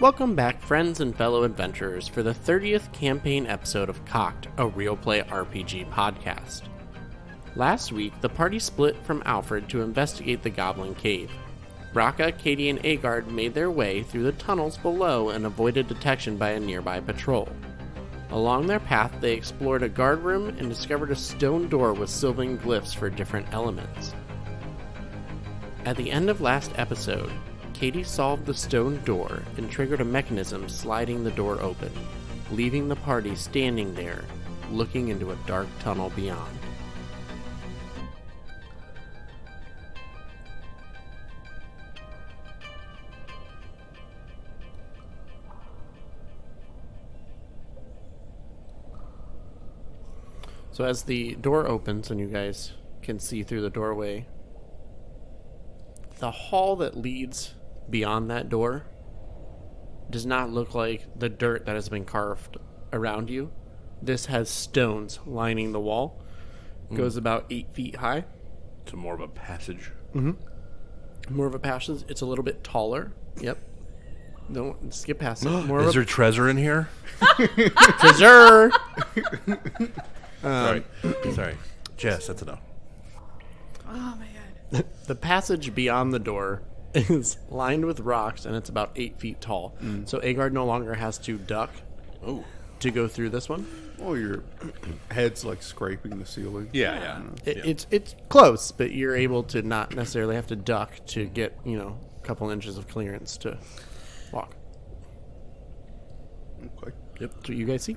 Welcome back, friends and fellow adventurers, for the 30th campaign episode of Cocked, a Real Play RPG podcast. Last week, the party split from Alfred to investigate the Goblin Cave. Brakka, Kadie, and Aegard made their way through the tunnels below and avoided detection by a nearby patrol. Along their path, they explored a guard room and discovered a stone door with Sylvan Glyphs for different elements. At the end of last episode, Kadie solved the stone door and triggered a mechanism sliding the door open, leaving the party standing there, looking into a dark tunnel beyond. So as the door opens and you guys can see through the doorway, the hall that leads beyond that door does not look like the dirt that has been carved around you. This has stones lining the wall. Goes about 8 feet high. So more of a passage. Mm-hmm. More of a passage. It's a little bit taller. Yep. Don't skip past it. Is there treasure in here? Treasure! Sorry. Jess, that's enough. Oh my god. The passage beyond the door is lined with rocks, and it's about 8 feet tall. So Aegard no longer has to duck to go through this one. Oh, your head's like scraping the ceiling. Yeah. It's close, but you're able to not necessarily have to duck to get, a couple inches of clearance to walk. Okay. Yep. That's what you guys see.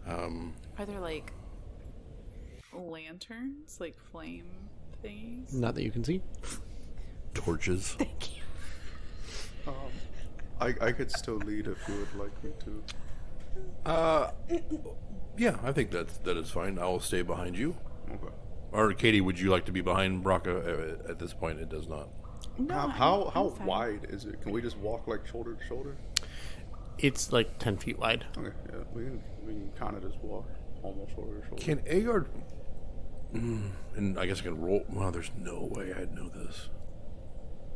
Are there like lanterns, like flame thingies? Not that you can see. Torches. Thank you. I could still lead if you would like me to. Yeah, I think that is fine. I'll stay behind you. Okay. Or Kadie, would you like to be behind Brakka? At this point, it does not. No, How I'm fine. wide is it? Can we just walk like shoulder to shoulder? It's like 10 feet wide. Okay, yeah, we can kind of just walk almost shoulder to shoulder. Can Aegard... and I guess I can roll... Well, there's no way I'd know this.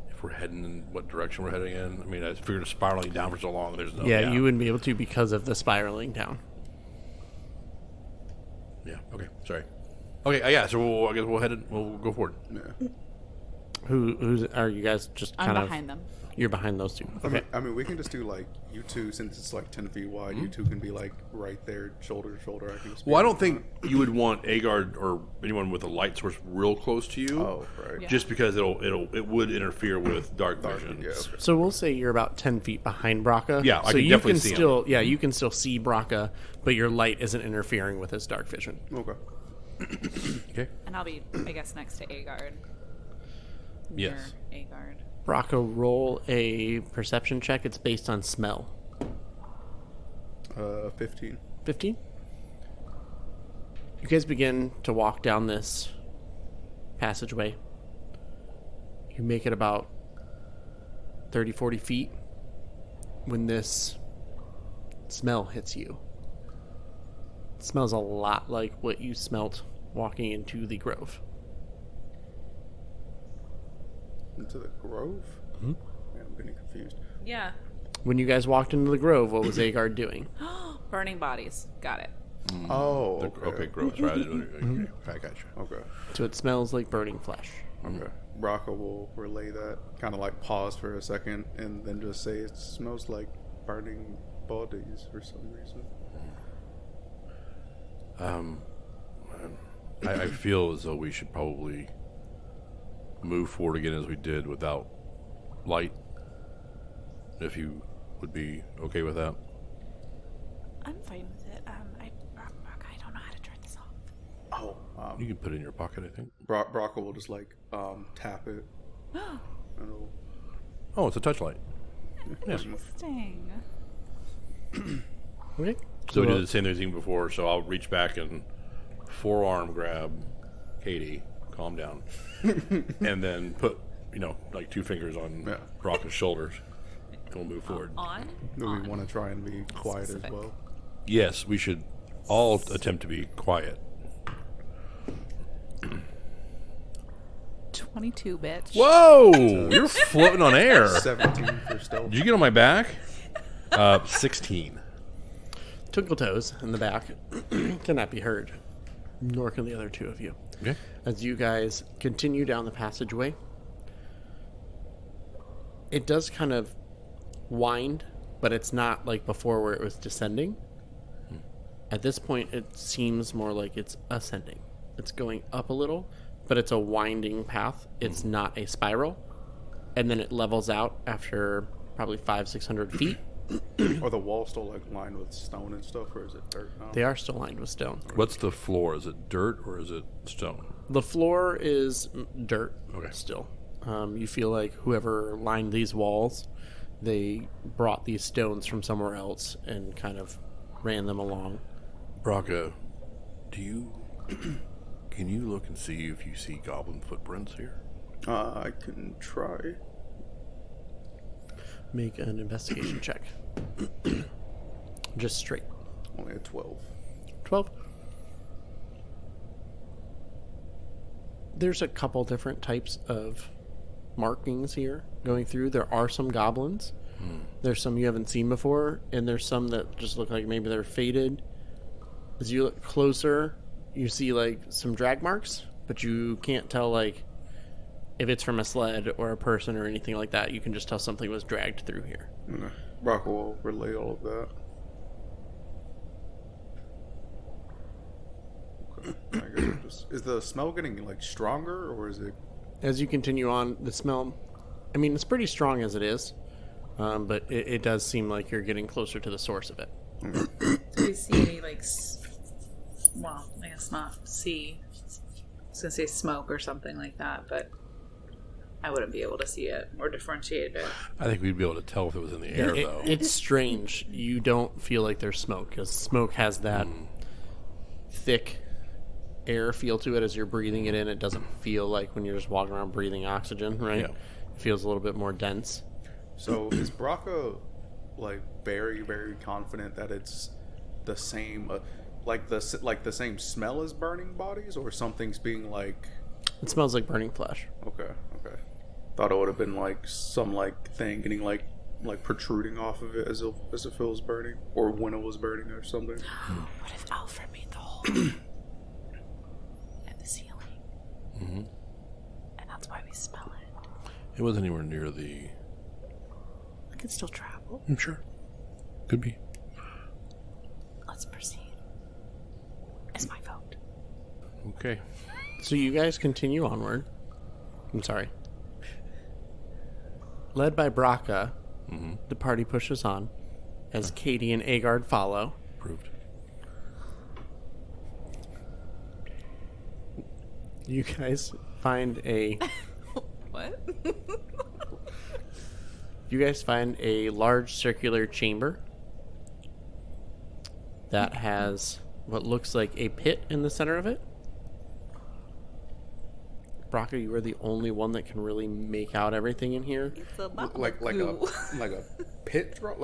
If we're heading in what direction we're heading in. I mean, I figured spiraling down for so long, there's no... Yeah, you wouldn't be able to because of the spiraling down. Yeah, okay, sorry. Okay, yeah, so I guess we'll go forward. Yeah. Who's are you guys just kind I'm of... behind them. You're behind those two. Okay. I mean, we can just do like you two, since it's like 10 feet wide. You two can be like right there, shoulder to shoulder. I can just Well, I don't think you would want Aegard or anyone with a light source real close to you. Oh, right. Yeah. Just because it would interfere with dark vision. Yeah. Okay. So we'll say you're about 10 feet behind Brakka. Yeah, I so can you definitely can see him. still, yeah, you can still see Brakka, but your light isn't interfering with his dark vision. Okay. Okay. And I'll be, I guess, next to Aegard. Yes. Near Aegard. Brakka, roll a perception check. It's based on smell. 15. 15? You guys begin to walk down this passageway. You make it about 30, 40 feet when this smell hits you. It smells a lot like what you smelt walking into the grove. Into the grove? Mm-hmm. Yeah, I'm getting confused. Yeah. When you guys walked into the grove, what was Aegard doing? Burning bodies. Got it. Oh, Okay, gross. Right. Okay, I got you. Okay. So it smells like burning flesh. Okay. Brakka will relay that, kind of like pause for a second, and then just say it smells like burning bodies for some reason. I feel as though we should probably move forward again as we did without light. If you would be okay with that. I'm fine with it. I don't know how to turn this off. Oh, You can put it in your pocket, I think. Brakka will just like tap it. And it'll- Oh, it's a touch light. Interesting. Okay. So we did the same thing before, so I'll reach back and forearm grab Kadie, calm down, and then put, like 2 fingers on Brakka's shoulders, and we'll move forward. On? Do we want to try and be quiet Specific. as well? Yes, we should all attempt to be quiet. 22, bitch. Whoa! You're floating on air. 17 for stealth. Did you get on my back? 16. Twinkle Toes in the back cannot be heard, nor can the other two of you. Okay. As you guys continue down the passageway, it does kind of wind, but it's not like before where it was descending. At this point, it seems more like it's ascending. It's going up a little, but it's a winding path. It's not a spiral. And then it levels out after probably 500-600 feet. Are the walls still like lined with stone and stuff, or is it dirt now? They are still lined with stone. What's the floor? Is it dirt or is it stone? The floor is dirt Okay. still. You feel like whoever lined these walls, they brought these stones from somewhere else and kind of ran them along. Brakka, can you look and see if you see goblin footprints here? I can try. Make an investigation check. Just straight. Only a 12. 12. There's a couple different types of markings here going through. There are some goblins. There's some you haven't seen before, and there's some that just look like maybe they're faded. As you look closer, you see like some drag marks, but you can't tell like if it's from a sled or a person or anything like that. You can just tell something was dragged through here. Okay. Brock will relay all of that. Okay. I guess we'll is the smell getting like stronger, or is it? As you continue on, the smell, I mean, it's pretty strong as it is, but it does seem like you're getting closer to the source of it. Do we see any, like, well, I guess not see. I was going to say smoke or something like that, but I wouldn't be able to see it or differentiate it. I think we'd be able to tell if it was in the air, though. It's strange. You don't feel like there's smoke, because smoke has that thick air feel to it as you're breathing it in. It doesn't feel like when you're just walking around breathing oxygen, right? Yeah. It feels a little bit more dense. So is Brakka like very, very confident that it's the same, like the same smell as burning bodies, or something's being like? It smells like burning flesh. Okay. Thought it would have been like some like thing getting like protruding off of it as if it was burning, or when it was burning or something. What if Alfred made the hole in the ceiling? Mm-hmm. And that's why we smell it. It wasn't anywhere near the... We can still travel. I'm sure. Could be. Let's proceed. It's my vote. Okay. So you guys continue onward. I'm sorry. Led by Brakka, the party pushes on as Kadie and Aegard follow. Approved. You guys find a... What? You guys find a large circular chamber that has what looks like a pit in the center of it. Brakka, you are the only one that can really make out everything in here. It's a Like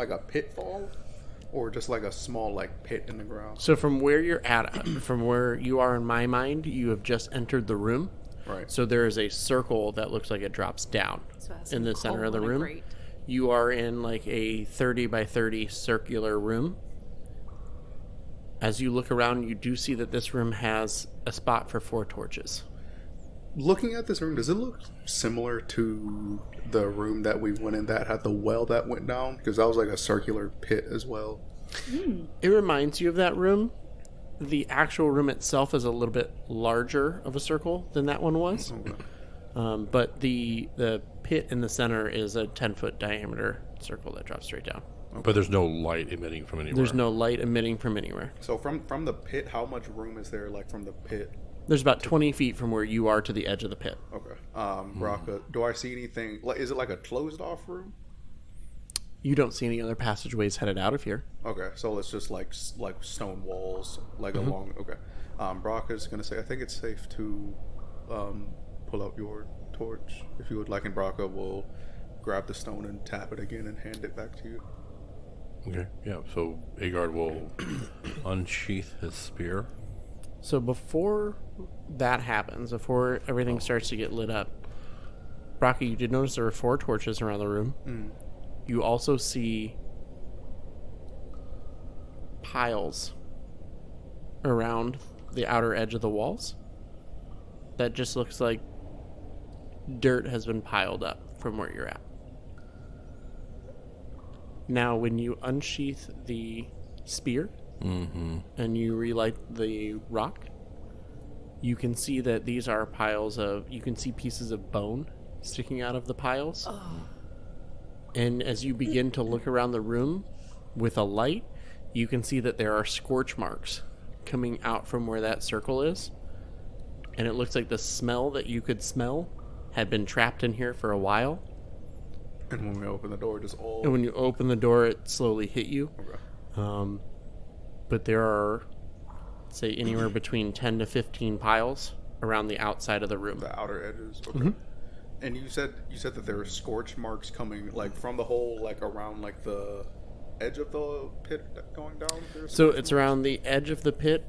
a pitfall, or just like a small like pit in the ground. So from where you're at, from where you are in my mind, you have just entered the room. Right. So there is a circle that looks like it drops down So it has in the some center of the coal and a room. grate. You are in like a 30 by 30 circular room. As you look around, you do see that this room has a spot for 4 torches. Looking at this room, does it look similar to the room that we went in that had the well that went down? Because that was like a circular pit as well. It reminds you of that room. The actual room itself is a little bit larger of a circle than that one was. Okay. But the pit in the center is a 10-foot diameter circle that drops straight down. But there's no light emitting from anywhere. There's no light emitting from anywhere. So from the pit, how much room is there, like from the pit? There's about 20 feet from where you are to the edge of the pit. Okay. Brakka, do I see anything? Like, is it like a closed off room? You don't see any other passageways headed out of here. Okay, so it's just like stone walls, like along. Okay. Brakka's gonna say, I think it's safe to pull out your torch if you would like, and Brakka will grab the stone and tap it again and hand it back to you. Okay, yeah. So Aegard will unsheath his spear. So before that happens, before everything starts to get lit up, Brakka, you did notice there were 4 torches around the room. Mm. You also see piles around the outer edge of the walls that just looks like dirt has been piled up from where you're at. Now, when you unsheath the spear and you relight the rock, you can see that these are piles of... You can see pieces of bone sticking out of the piles. Oh. And as you begin to look around the room with a light, you can see that there are scorch marks coming out from where that circle is. And it looks like the smell that you could smell had been trapped in here for a while. And when we open the door, just all... And when you open the door, it slowly hit you. Okay. But there are, say, anywhere between 10 to 15 piles around the outside of the room. The outer edges. Okay. And you said that there are scorch marks coming, like, from the hole, like, around, like, the edge of the pit going down? So it's around the edge of the pit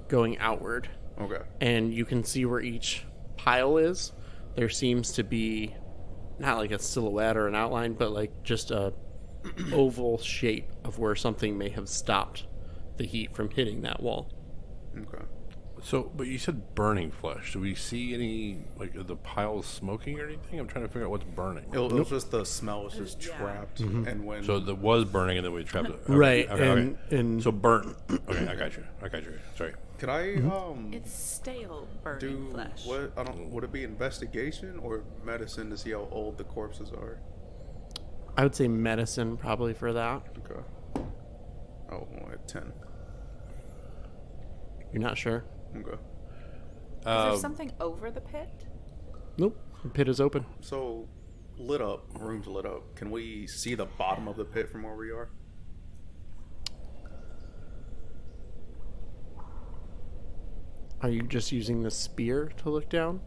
going outward. Okay. And you can see where each pile is. There seems to be not like a silhouette or an outline, but like just a oval shape of where something may have stopped the heat from hitting that wall. Okay. So, but you said burning flesh. Do we see any, like, the piles smoking or anything? I'm trying to figure out what's burning. It was just the smell was just trapped. And when... So it was burning and then we trapped it. Okay, Right. Okay, and so burnt. Okay, I got you. Sorry. Could I, It's stale burning flesh. would it be investigation or medicine to see how old the corpses are? I would say medicine probably for that. Okay. Oh, I'm at 10. You're not sure? Okay. Is there something over the pit? Nope. The pit is open. So, room's lit up. Can we see the bottom of the pit from where we are? Are you just using the spear to look down?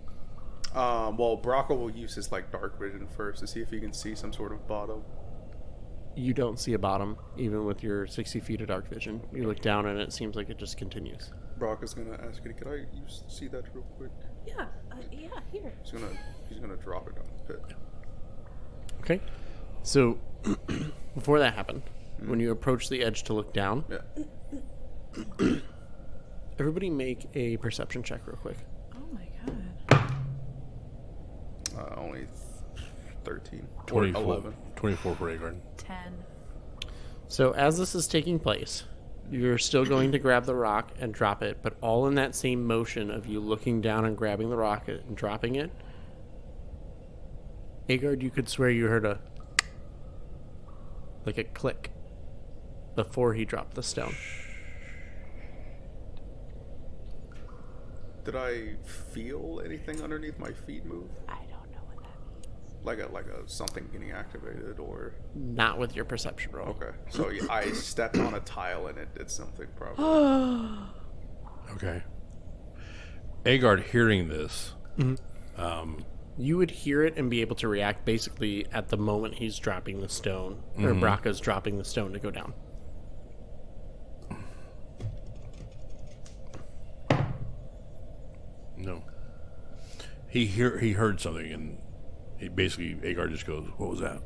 Well, Brakka will use his, like, dark vision first to see if he can see some sort of bottom. You don't see a bottom, even with your 60 feet of dark vision. You look down and it seems like it just continues. Brakka's gonna ask you, could I see that real quick? Yeah, here. He's gonna drop it down the pit. Okay. So, before that happened, when you approach the edge to look down, everybody make a perception check real quick. Oh my god. Only 13. 24, 11. 24 for Aegard. 10. So as this is taking place, you're still going to grab the rock and drop it, but all in that same motion of you looking down and grabbing the rock and dropping it. Aegard, you could swear you heard a click before he dropped the stone. Did I feel anything underneath my feet move? I don't know what that means. Like a something getting activated or... Not with your perception roll. Okay. So I stepped on a tile and it did something probably. Okay. Aegard hearing this, You would hear it and be able to react basically at the moment he's dropping the stone, or Brakka's dropping the stone to go down. no. He heard something and Aegard just goes, "What was that?"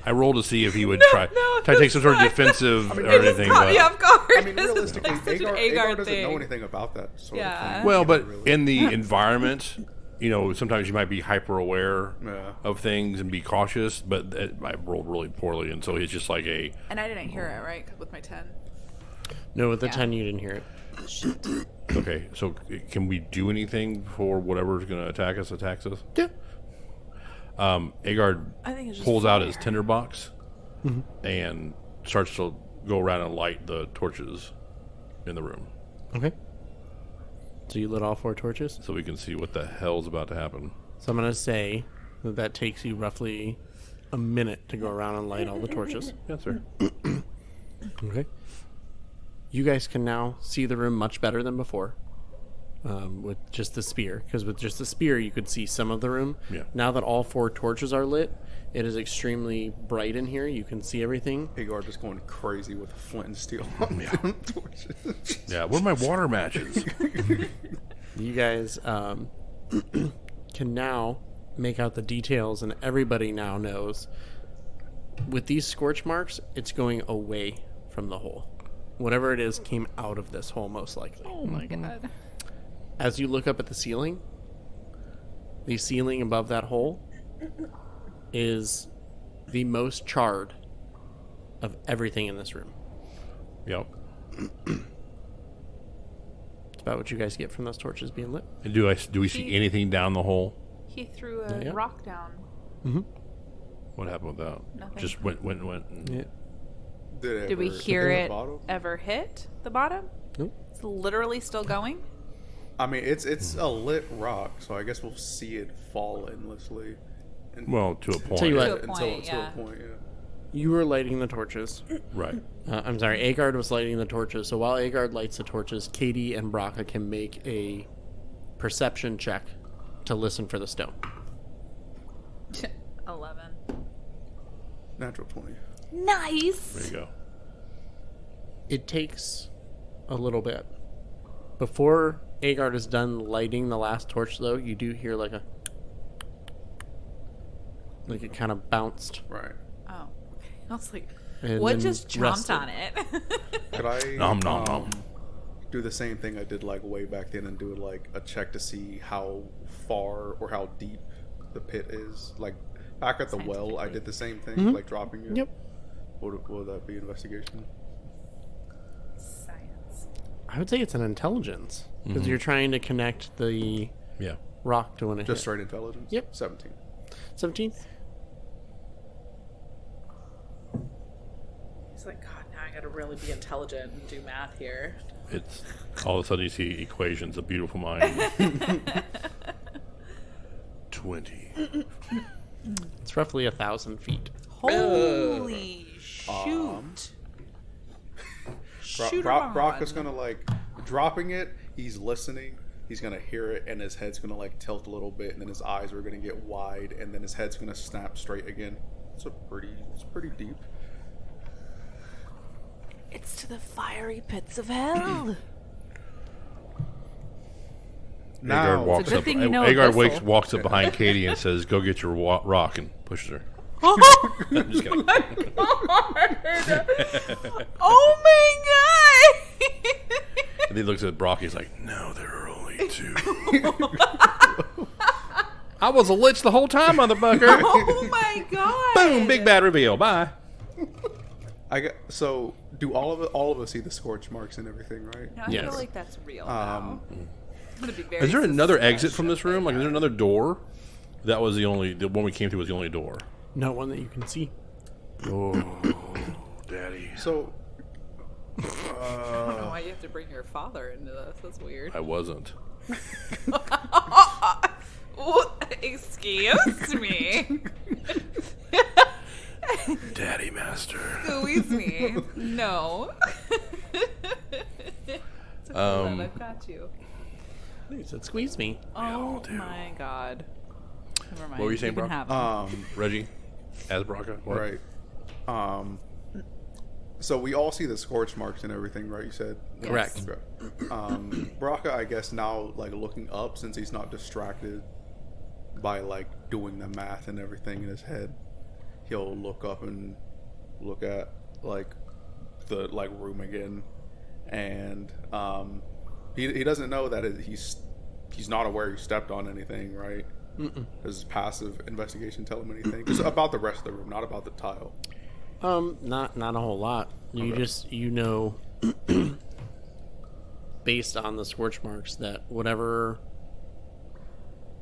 I rolled to see if he would try to take some sort of defensive or anything. Caught But, me off guard. I mean, realistically, It's such an Aegard doesn't thing. know anything about that sort of Yeah. thing. well, but Really. in the environment, sometimes you might be hyper aware of things and be cautious. But I rolled really poorly, and so it's just like a. And I didn't hear it, right? With my 10. No, with the Yeah. 10 you didn't hear it. Okay, so can we do anything before whatever's going to attacks us? Yeah. Aegard I think it's just pulls out fire. his tinderbox and starts to go around and light the torches in the room Okay. So you lit all 4 torches? so we can see what the hell's about to happen. So I'm going to say that takes you roughly a minute to go around and light all the torches. Yes, sir. Okay. You guys can now see the room much better than before with just the spear. Because with just the spear, you could see some of the room. Yeah. Now that all 4 torches are lit, it is extremely bright in here. You can see everything. Aegard just going crazy with flint and steel torches. Yeah, where are my water matches? You guys, can now make out the details, and everybody now knows with these scorch marks, it's going away from the hole. Whatever it is came out of this hole, most likely. Oh my god. As you look up at the ceiling above that hole is the most charred of everything in this room. Yep. It's about what you guys get from those torches being lit. And do we see anything down the hole? He threw a rock down. Mm-hmm. What happened with that? Nothing. Just went. And Yeah. Did we hear it ever hit the bottom? Nope. It's literally still going? I mean, it's a lit rock, so I guess we'll see it fall endlessly. And well, to a point. Tell you what, To a point, to a point, yeah. You were lighting the torches. Right. I'm sorry, Aegard was lighting the torches. So while Aegard lights the torches, Kadie and Brakka can make a perception check to listen for the stone. 11. Natural 20. Nice! There you go. It takes a little bit. Before Aegard is done lighting the last torch, though, you do hear like it kind of bounced. Right. Oh. I was like, And what then just chomped rested. on it? Could I Nom, nom, nom. do the same thing I did like way back then and do like a check to see how far or how deep the pit is? Like back at the well, I did the same thing, like dropping it. Yep. Would that be investigation? Science. I would say it's an intelligence. Because you're trying to connect the Yeah. rock to when it Just hit. straight intelligence? Yep. 17. 17? He's like, God, now I gotta really be intelligent and do math here. It's all of a sudden you see equations. A beautiful mind. 20. It's roughly 1,000 feet. Holy shoot. Shoot Brakka's gonna like dropping it. He's listening. He's gonna hear it, and his head's gonna like tilt a little bit, and then his eyes are gonna get wide, and then his head's gonna snap straight again. It's pretty deep. It's to the fiery pits of hell. Aegard walks good up. thing you know a Aegard whistle. walks up behind Kadie and says, "Go get your rock," and pushes her. I'm just kidding. Oh my god! And he looks at Brock. He's like, "No, there are only 2." I was a lich the whole time, motherfucker. Oh my god! Boom! Big bad reveal. Bye. So do all of us see the scorch marks and everything, right? No, I Yes. feel like that's real now. I'm gonna be very Is there another exit suspicious from this room? Like, is there another door? That was the one we came through was the only door. Not one that you can see. Oh, Daddy. So I don't know why you have to bring your father into this. That's weird. I wasn't. Excuse me. Daddy Master. Squeeze me. No. It's okay, love, I've got you. He said, "Squeeze me." Oh my god. Never mind. What were you saying, can bro? have him. Reggie, as Brakka. What? right. So we all see the scorch marks and everything, right? You said Correct. Okay. Brakka, I guess now like looking up since he's not distracted by like doing the math and everything in his head, he'll look up and look at like the like room again, and he doesn't know that he's not aware he stepped on anything, right? Does passive investigation tell him anything? Just about the rest of the room, not about the tile. Not a whole lot. You Okay. just know based on the scorch marks that whatever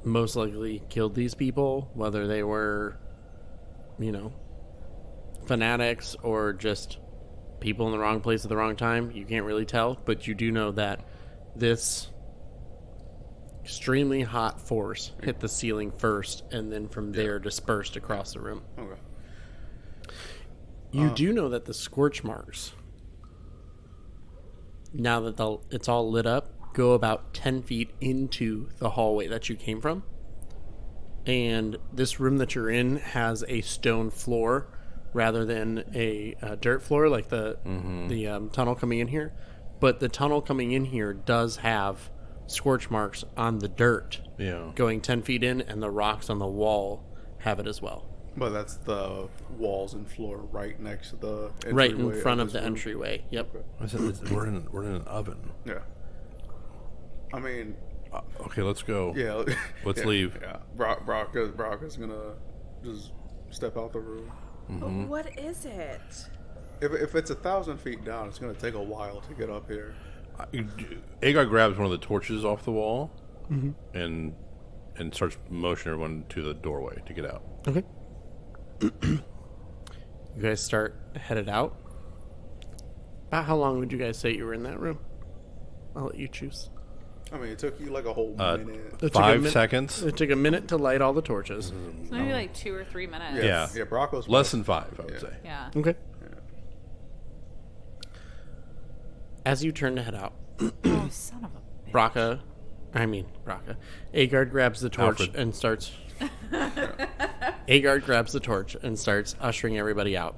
most likely killed these people, whether they were, fanatics or just people in the wrong place at the wrong time, you can't really tell, but you do know that this extremely hot force hit the ceiling first and then from there dispersed across the room. Okay. You do know that the scorch marks, now that it's all lit up, go about 10 feet into the hallway that you came from. And this room that you're in has a stone floor rather than a dirt floor like the tunnel coming in here. But the tunnel coming in here does have scorch marks on the dirt Yeah. going 10 feet in, and the rocks on the wall have it as well. But that's the walls and floor right next to the entryway Right in front of this the room. entryway. Yep. I said we're in an oven. Yeah. I mean, Okay, let's go. yeah. Let's yeah, leave. Yeah. Brock is gonna just step out the room. What is it? If it's 1,000 feet down, it's gonna take a while to get up here. Aegard grabs one of the torches off the wall and starts motioning everyone to the doorway to get out. Okay. You guys start headed out. About how long would you guys say you were in that room? I'll let you choose. I mean, it took you like a whole minute. It took a 5 minute- seconds. It took a minute to light all the torches. So maybe like 2 or 3 minutes. Yeah. Yeah, Brocco's Less than 5, I would Yeah. say. Yeah. Okay. As you turn to head out, Oh, son of a bitch. Aegard grabs the torch Alfred. and starts. Aegard grabs the torch and starts ushering everybody out.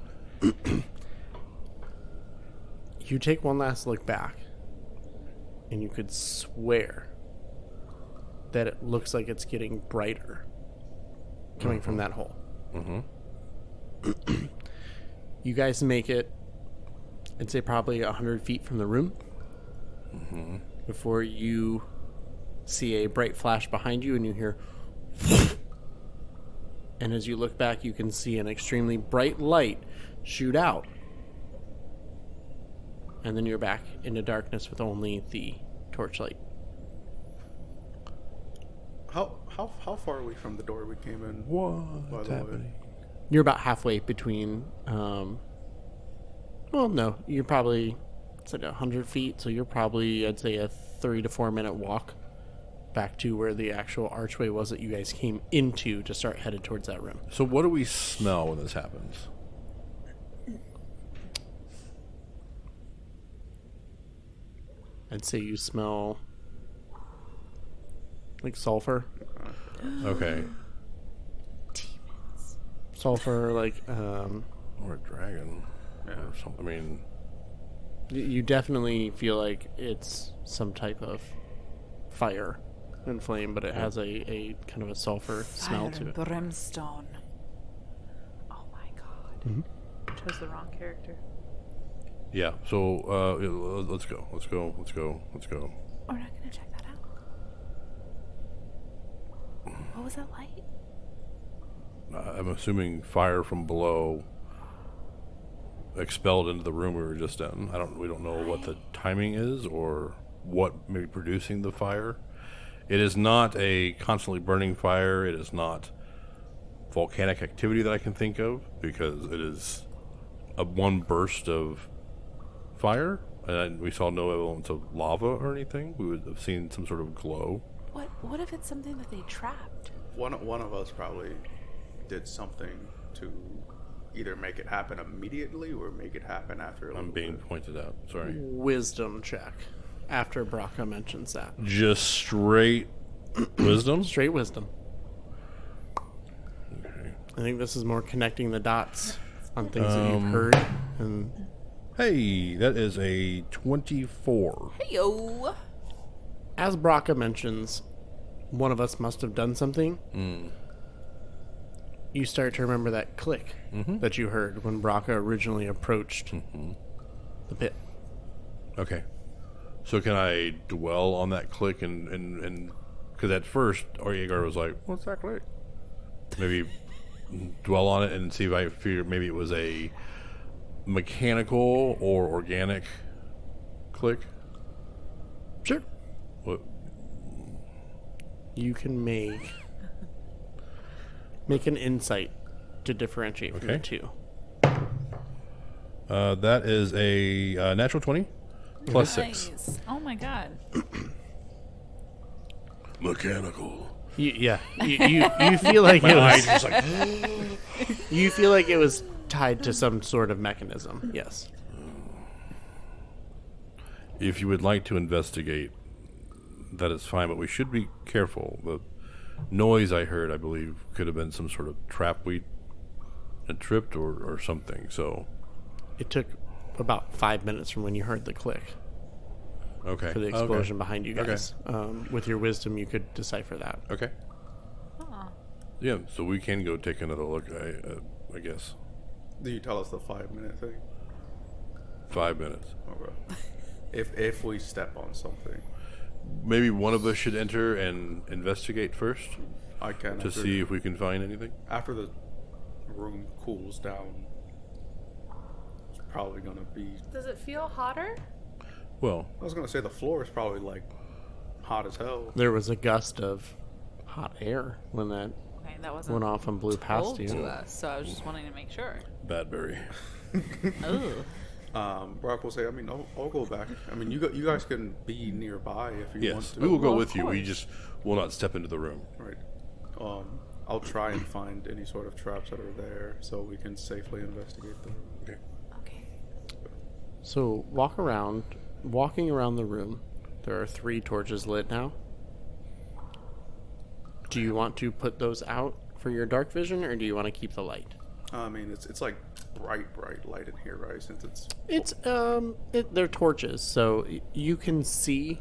You take one last look back, and you could swear that it looks like it's getting brighter coming from that hole. You guys make it, I'd say probably 100 feet from the room before you see a bright flash behind you, and you hear and as you look back, you can see an extremely bright light shoot out, and then you're back into darkness with only the torchlight. How far are we from the door we came in? What's By the way. happening? You're about halfway between well, no, you're probably, it's like 100 feet, so you're probably, I'd say, a 3 to 4 minute walk back to where the actual archway was that you guys came into to start headed towards that room. So what do we smell when this happens? I'd say you smell like sulfur. Okay. Sulfur, like, Or a dragon. Or something. I mean, you definitely feel like it's some type of fire and flame, but it has a kind of a sulfur smell Fire to it. and brimstone. Oh my god. Chose the wrong character. yeah. So let's go. Let's go. We're not gonna check that out. What was that light? I'm assuming fire from below expelled into the room we were just in. We don't know what the timing is or what may be producing the fire. It is not a constantly burning fire. It is not volcanic activity that I can think of, because it is a one burst of fire, and we saw no evidence of lava or anything. We would have seen some sort of glow. What if it's something that they trapped? One of us probably did something to either make it happen immediately or make it happen after a I'm little being bit. pointed out. Sorry. Wisdom check after Brakka mentions that. Just straight wisdom? Straight wisdom. Okay. I think this is more connecting the dots on things that you've heard. And Hey, that is a 24. Hey yo. as Brakka mentions, one of us must have done something. You start to remember that click that you heard when Brakka originally approached the pit. Okay. So can I dwell on that click and because at first Aegard was like, "What's that click?" Maybe dwell on it and see if I figure maybe it was a mechanical or organic click. Sure. What? You can make an insight to differentiate from the Okay. two. That is a natural 20 plus 6. Nice. Oh my god. Mechanical. You feel like it was just like you feel like it was tied to some sort of mechanism. Yes. if you would like to investigate, that is fine, but we should be careful. The noise I heard, I believe, could have been some sort of trap we had tripped or something. So It took about 5 minutes from when you heard the click. Okay. for the Okay. explosion behind you Okay. guys. With your wisdom, you could decipher that. Okay. Oh. Yeah, so we can go take another look, I guess. Do you tell us the 5-minute thing? 5 minutes. Okay. if we step on something, Maybe one of us should enter and investigate first I can to see if we can find anything. after the room cools down. It's probably gonna be. Does it feel hotter? Well, I was gonna say the floor is probably like hot as hell. There was a gust of hot air when that Okay, that wasn't went off and blew past told you. to us, so I was just wanting to make sure. Badberry. Oh. Brock will say, I mean, I'll go back. I mean, you guys can be nearby if you want Yes, to. we will go Well, with of you. We course. just will not step into the room. Right. I'll try and find any sort of traps that are there so we can safely investigate them. Okay. Okay. So walking around the room, there are 3 torches lit now. Do you want to put those out for your dark vision, or do you want to keep the light? I mean, it's like bright light in here, right? Since it's They're torches, so you can see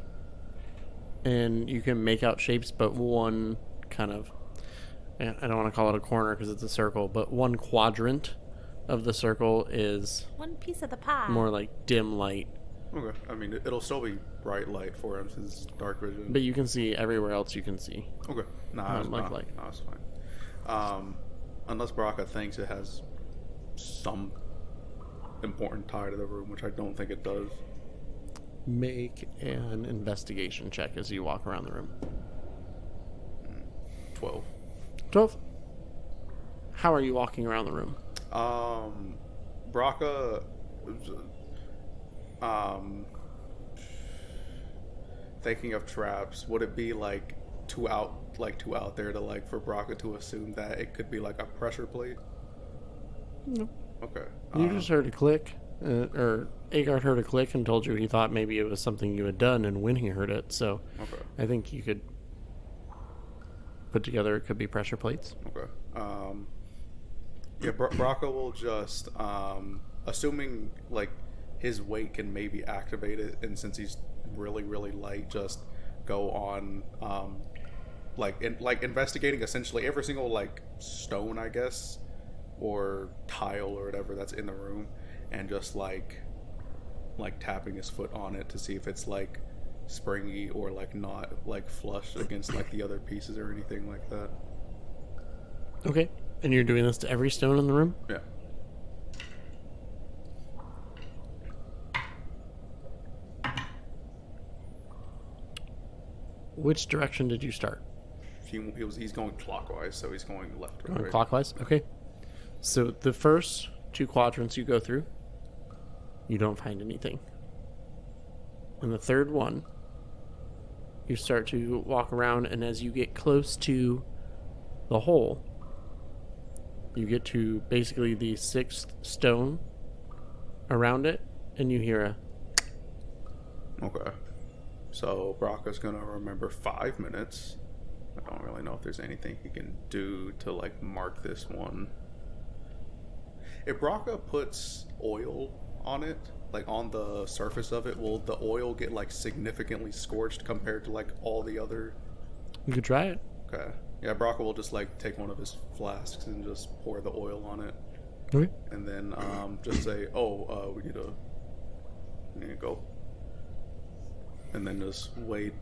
and you can make out shapes, but one kind of, I don't want to call it a corner because it's a circle, but one quadrant of the circle is One piece of the pie. more like dim light, okay. I mean, it'll still be bright light for him since it's dark vision. but you can see everywhere else you can see. Okay. Like. It's fine. Unless Brakka thinks it has some important tie to the room, which I don't think it does. Make an investigation check as you walk around the room. 12. 12. How are you walking around the room? Brakka, thinking of traps, would it be like too out there to like for Brakka to assume that it could be like a pressure plate? No. Okay. You just heard a click, or Aegard heard a click and told you he thought maybe it was something you had done, and when he heard it, so Okay. I think you could put together it could be pressure plates. Okay. Yeah, Brakka will just, assuming like his weight can maybe activate it, and since he's really light, just go on, investigating essentially every single like stone, I guess, or tile or whatever that's in the room, and just like tapping his foot on it to see if it's like springy or like not like flush against like the other pieces or anything like that. Okay. And you're doing this to every stone in the room? Yeah. Which direction did you start? He's going clockwise, so he's going left or Going right. clockwise? Okay. So the first 2 quadrants you go through, you don't find anything. And the third one, you start to walk around, and as you get close to the hole, you get to basically the 6th stone around it, and you hear a... Okay. So Brakka's gonna remember 5 minutes. I don't really know if there's anything he can do to like mark this one. If Brakka puts oil on it, like on the surface of it, will the oil get like significantly scorched compared to like all the other? You could try it. Okay. Yeah, Brakka will just like take one of his flasks and just pour the oil on it, Okay. and then just say, "Oh, we need to go," and then just wait.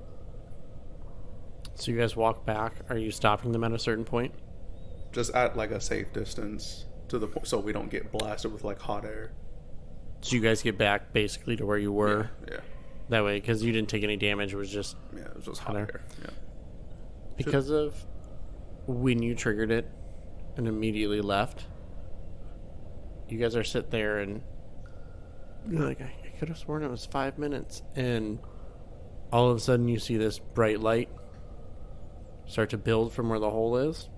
So you guys walk back. Are you stopping them at a certain point? Just at like a safe distance to the point so we don't get blasted with like hot air. So you guys get back basically to where you were. Yeah. That way, because you didn't take any damage, it was just Yeah, it was just hot Hot air. Yeah. because of when you triggered it and immediately left. You guys are sitting there and you're like, I could have sworn it was 5 minutes, and all of a sudden you see this bright light start to build from where the hole is.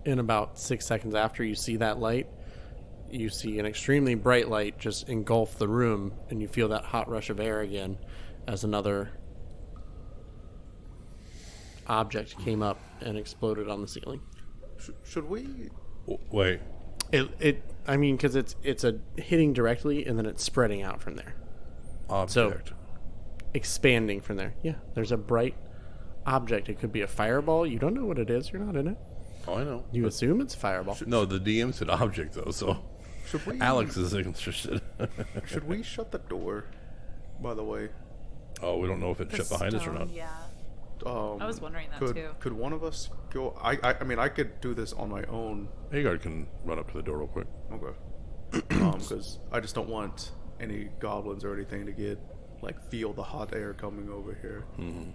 And about 6 seconds after you see that light, you see an extremely bright light just engulf the room, and you feel that hot rush of air again as another object came up and exploded on the ceiling. Should we? Wait. I mean, because it's a hitting directly and then it's spreading out from there. Object. expanding from there. Yeah, there's a bright object. It could be a fireball. You don't know what it is. You're not in it. Oh, I know. You assume it's a fireball. No, the DM said object, though, so Should we? Alex is interested. Should we shut the door? By the way. Oh, we don't know if it's shut behind us or not. Yeah. I was wondering that could, too. Could one of us go? I mean, I could do this on my own. Aegard can run up to the door real quick. Okay. Because I just don't want any goblins or anything to get feel the hot air coming over here. Mm-hmm.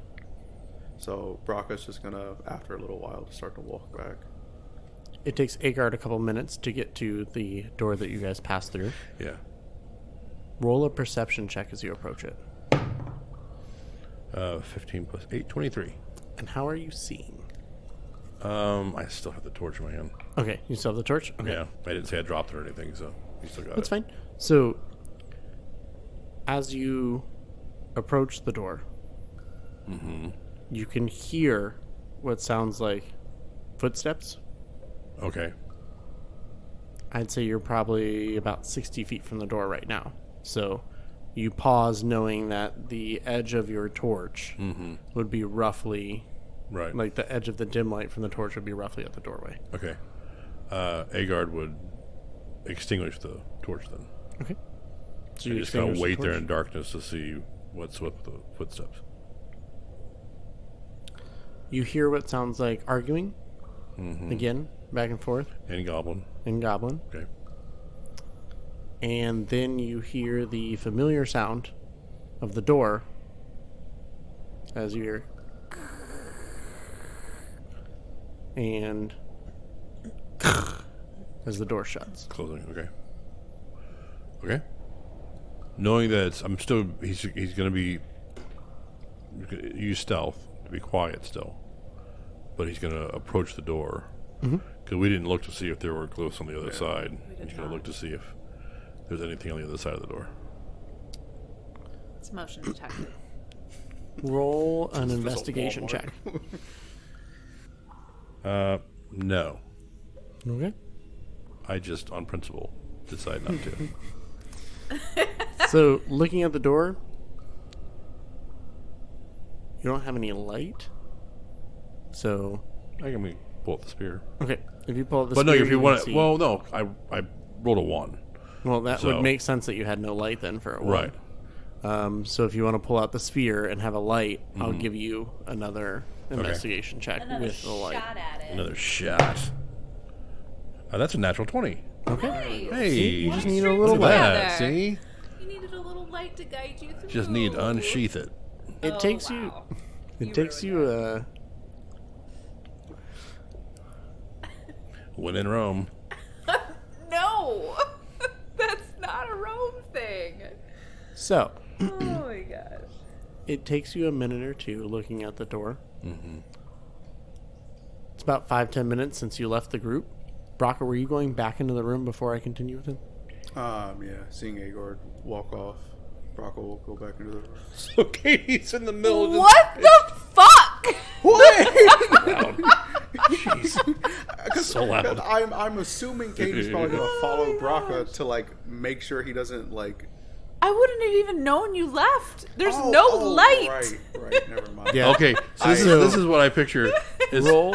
So Brakka's just gonna, after a little while, start to walk back. It takes Aegard a couple minutes to get to the door that you guys passed through. Yeah. Roll a perception check as you approach it. 15 plus 8, 23. And how are you seeing? I still have the torch in my hand. Okay, you still have the torch? Okay. Yeah, I didn't say I dropped it or anything, so you still got That's it. fine. So, as you approach the door, you can hear what sounds like footsteps. Okay. I'd say you're probably about 60 feet from the door right now. So, you pause knowing that the edge of your torch would be roughly, Right. like the edge of the dim light from the torch would be roughly at the doorway. Okay. Aegard would extinguish the torch then. Okay. So You just kind of extinguish the wait there torch? in darkness to see what's with the footsteps. You hear what sounds like arguing again, back and forth And Goblin. in Goblin. Okay. And then you hear the familiar sound of the door as you hear. And as the door shuts. Closing. Okay. Okay. Knowing that he's going to be use stealth to be quiet still, but he's going to approach the door because we didn't look to see if there were glyphs on the other side. He's going to look to see if there's anything on the other side of the door. It's motion detected. Roll an Just a investigation Walmart. check. No. Okay. I just, on principle, decide not to. So, looking at the door, you don't have any light. So, I can pull up the spear. okay, if you pull up the But no, spear, if you can want to, see- well, no, I rolled a 1. well, that so- would make sense that you had no light then for a while. Right. So if you want to pull out the sphere and have a light, I'll give you another investigation check with the light. at it. Another shot. That's a natural 20. Okay. Hey, You just need a look little at light. that. together. See? You needed a little light to guide you through. Just need to unsheath it. It takes you. It takes you. When in Rome. No, that's not a Rome thing. So Oh my gosh. it takes you a minute or two looking at the door. It's about 5-10 minutes since you left the group. Brakka, were you going back into the room before I continue with him? Yeah, seeing Aegard walk off, Brakka will go back into the room. So Katie's in the middle of What the fuck? this. So loud. I'm assuming Katie's probably gonna follow Brakka to make sure he doesn't I wouldn't have even known you left. There's no light. Right, never mind. Yeah. Okay, so this is what I picture. Is Roll.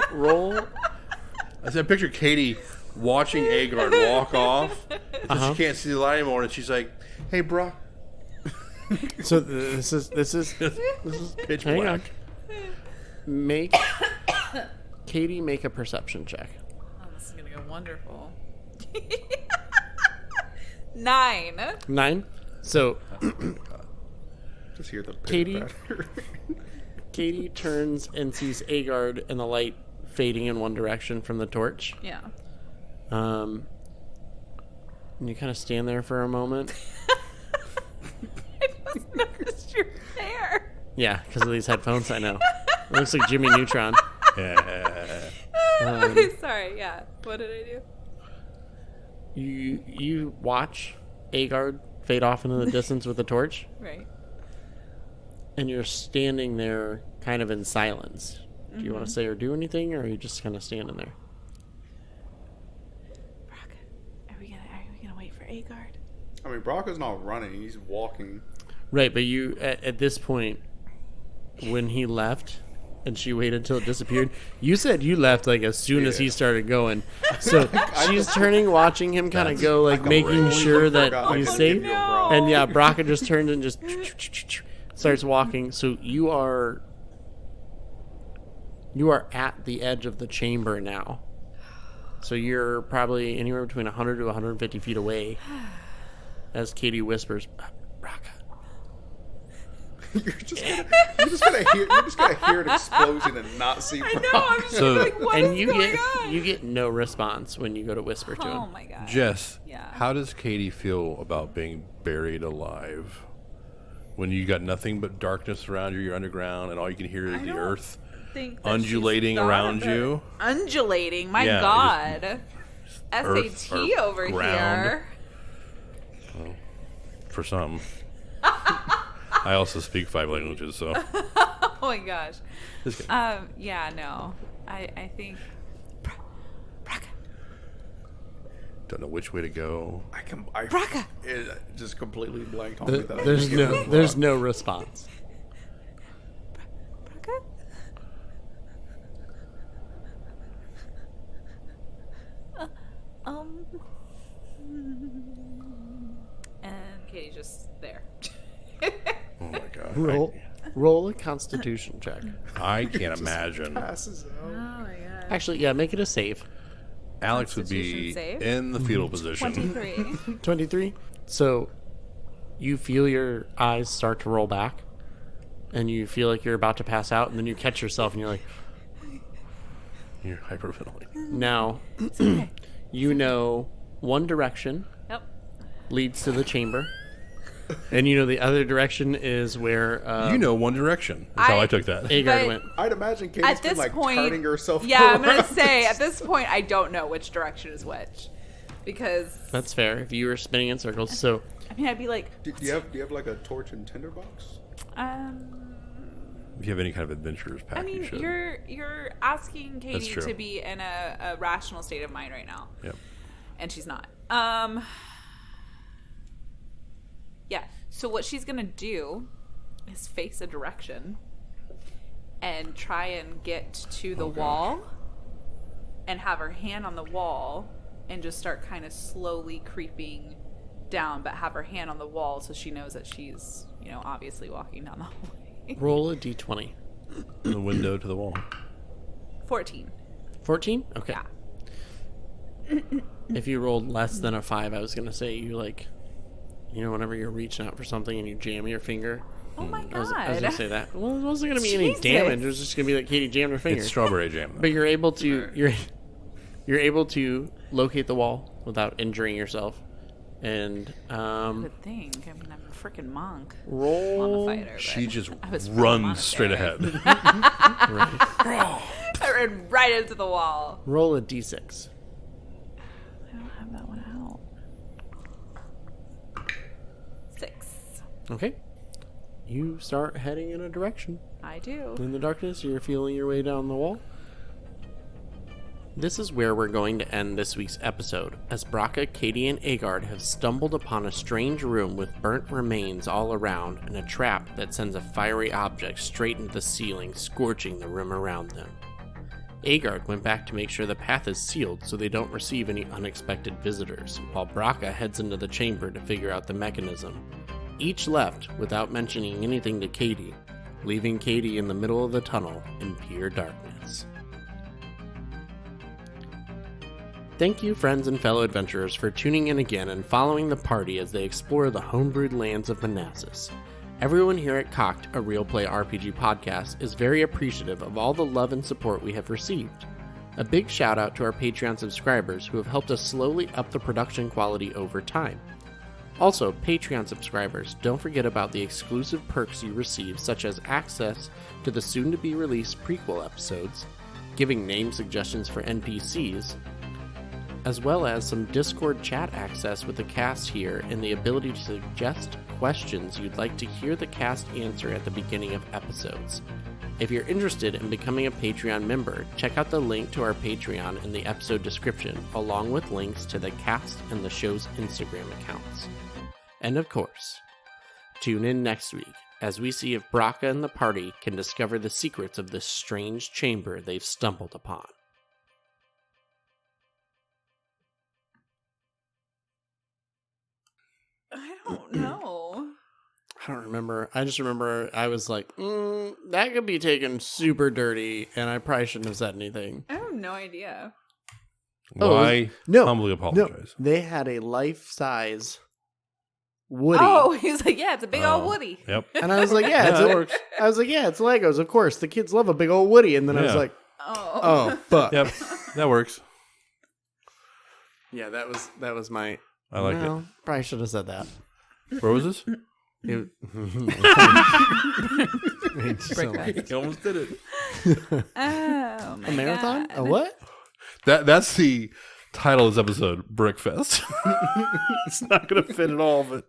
I picture Kadie watching Aegard walk off. She can't see the light anymore, and she's like, "Hey, bro." So this is Pitch hang black. on. Kadie, make a perception check. Oh, this is gonna go wonderful. 9. 9. So Just hear the Kadie? pitter-patter. Kadie turns and sees Aegard and the light fading in one direction from the torch. Yeah. And you kind of stand there for a moment. I just noticed your hair. Yeah, because of these headphones, I know. It looks like Jimmy Neutron. Yeah. Sorry. Yeah. What did I do? You watch Aegard fade off into the distance with the torch, Right. and you're standing there kind of in silence. Do you want to say or do anything, or are you just kind of standing there? Brakka, are we gonna wait for Aegard? I mean, Brakka's not running; he's walking. Right, but you at this point, when he left, and she waited until it disappeared. You said you left like as soon as he started going. So she's turning, watching him kind of go, like making sure that he's safe. No. And yeah, Brakka just turns and just starts walking. So you are at the edge of the chamber now. So you're probably anywhere between 100 to 150 feet away as Kadie whispers, Brakka. You're just gonna hear an explosion and not see. I know. I'm just like, what is going on? You get no response when you go to whisper to him. Oh my god. Jess, Yeah. how does Kadie feel about being buried alive? When you got nothing but darkness around you, you're underground, and all you can hear is the earth undulating around you. Undulating? My Yeah, God. earth, SAT over ground. here. Well, for some. I also speak 5 languages, so. Oh my gosh. Just kidding. Yeah, no. I think. Brakka. Don't know which way to go. Brakka. It just completely blanked on me. That There's no response. Brakka? And Katie's just there. Oh my god. Roll a Constitution check. I can't imagine. passes out. Oh my god. Actually, yeah, make it a save. Alex would be Constitution save? in the fetal position. 23. 23. So you feel your eyes start to roll back, and you feel like you're about to pass out, and then you catch yourself, and you're like, You're hyperventilating. now you know one direction Yep. leads to the chamber, and you know the other direction is where You know One Direction. That's how I took that. Aegard But- went. I'd imagine Katie's At been this like point, turning herself. yeah, I'm gonna around. say at this point I don't know which direction is which, because That's fair. If you were spinning in circles, so I mean I'd be like, Do you have like a torch and tinderbox? If you have any kind of adventurers pack, I mean you should. you're asking That's Kadie true. to be in a rational state of mind right now, Yep. and she's not. Yeah. So what she's gonna do is face a direction and try and get to the wall and have her hand on the wall and just start kind of slowly creeping down, but have her hand on the wall so she knows that she's, obviously walking down the hallway. roll a d20. From the window to the wall. 14. 14? Okay. Yeah. If you rolled less than a 5, I was going to say you whenever you're reaching out for something and you jam your finger. Oh my I was going to god. say that. Well, it wasn't going to be any Jesus. damage. It was just going to be like Kadie jammed her finger. It's strawberry jam. But you're able to you're able to locate the wall without injuring yourself. And Good thing. I mean, I'm a freaking monk. roll. I'm a fighter. But She just I was from a runs straight monastery. ahead. Right. I ran right into the wall. Roll a d6. I don't have that one out. 6. Okay. You start heading in a direction. I do. In the darkness, you're feeling your way down the wall. This is where we're going to end this week's episode, as Brakka, Kadie, and Aegard have stumbled upon a strange room with burnt remains all around and a trap that sends a fiery object straight into the ceiling, scorching the room around them. Aegard went back to make sure the path is sealed so they don't receive any unexpected visitors, while Brakka heads into the chamber to figure out the mechanism. Each left without mentioning anything to Kadie, leaving Kadie in the middle of the tunnel in pure darkness. Thank you, friends and fellow adventurers, for tuning in again and following the party as they explore the home-brewed lands of Manassas. Everyone here at Cocked, a Real Play RPG podcast, is very appreciative of all the love and support we have received. A big shout out to our Patreon subscribers who have helped us slowly up the production quality over time. Also, Patreon subscribers, don't forget about the exclusive perks you receive, such as access to the soon-to-be-released prequel episodes, giving name suggestions for NPCs, as well as some Discord chat access with the cast here and the ability to suggest questions you'd like to hear the cast answer at the beginning of episodes. If you're interested in becoming a Patreon member, check out the link to our Patreon in the episode description, along with links to the cast and the show's Instagram accounts. And of course, Tune in next week as we see if Brakka and the party can discover the secrets of this strange chamber they've stumbled upon. I don't know. I don't remember. I just remember I was like, that could be taken super dirty, and I probably shouldn't have said anything. I have no idea. Why? Humbly apologize. No, they had a life-size Woody. Oh, he's like, yeah, it's a big old Woody. Yep. And I was like, yeah, that works. I was like, yeah, it's Legos, of course. The kids love a big old Woody. And then I was Yeah. like, Oh. oh, fuck. Yep. That works. Yeah, that was my. I like it. Probably should have said that. Where was this? It, Brickfest. You almost did it. Oh, my a marathon? God. A what? That's the title of this episode, Brickfest. It's not going to fit at all, but